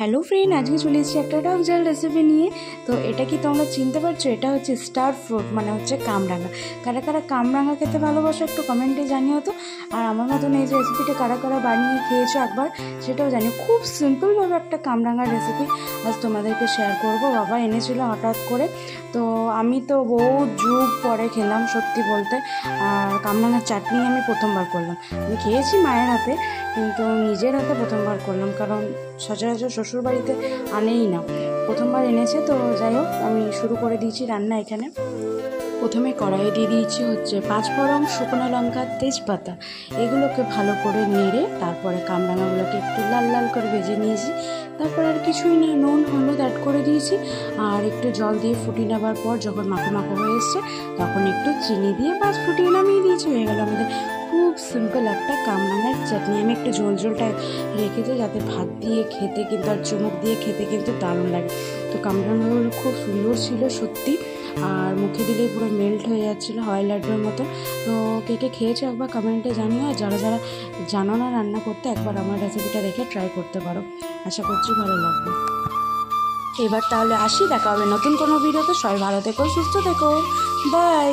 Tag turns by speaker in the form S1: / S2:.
S1: Hello friend, আজকে চলে এসেছি একটা টক ঝাল রেসিপি নিয়ে। তো এটা কি তোমরা চিনতে পারছো? এটা হচ্ছে স্টার ফ্রুট, মানে হচ্ছে কামরাঙা। কারা কারা কামরাঙা খেতে ভালোবাসো একটু কমেন্টে জানিও তো। আর আমার মতন এই রেসিপিটা কারা কারা বানিয়ে খেয়েছো একবার সেটাও জানিও। খুব সিম্পলভাবে একটা কামরাঙার রেসিপি আজ তোমাদেরকে শেয়ার করবো। বাবা এনেছিল হঠাৎ করে, তো আমি তো বহু যুগ পরে খেলাম সত্যি বলতে। আর কামরাঙার চাটনি আমি প্রথমবার করলাম। আমি খেয়েছি মায়ের হাতে, কিন্তু নিজের হাতে প্রথমবার করলাম, কারণ সচরাচর শ্বশুর বাড়িতে আনেই না, প্রথমবার এনেছে। তো যাই হোক, আমি শুরু করে দিয়েছি রান্না। এখানে প্রথমে কড়াইয়ে দিয়ে দিয়েছি হচ্ছে 5 ফোড়ন, শুকনো লঙ্কা, তেজপাতা। এগুলোকে ভালো করে নেড়ে তারপরে কামরাঙাগুলোকে একটু লাল লাল করে ভেজে নিয়েছি। তারপর আর কিছুই না, নুন হলুদ অ্যাড করে দিয়েছি আর একটু জল দিয়ে ফুটিয়ে নেবার পর যখন মাখো মাখো হয়ে এসছে তখন একটু চিনি দিয়ে বাস ফুটিয়ে নামিয়ে দিয়েছি। হয়ে গেল আমাদের খুব সিম্পল একটা কামরাঙার চাটনি। আমি একটু ঝোল ঝোলটা রেখেছি যাতে ভাত দিয়ে খেতে কিন্তু আর চুমুক দিয়ে খেতে কিন্তু দারুণ লাগে। তো কামরাঙাগুলো খুব সুন্দর ছিল সত্যি, আর মুখে দিলে পুরো মেল্ট হয়ে যাচ্ছিলো হয় লাড্ডুর মতো। তো কে কে খেয়েছো একবার কমেন্টে জানিও। আর যারা যারা জানো না রান্না করতে, একবার আমার রেসিপিটা দেখে ট্রাই করতে পারো, আশা করছি ভালো লাগবে। এবার তাহলে আসি, দেখা হবে নতুন কোনো ভিডিওতে। সবাই ভালো থেকো, সুস্থ থেকো, বাই।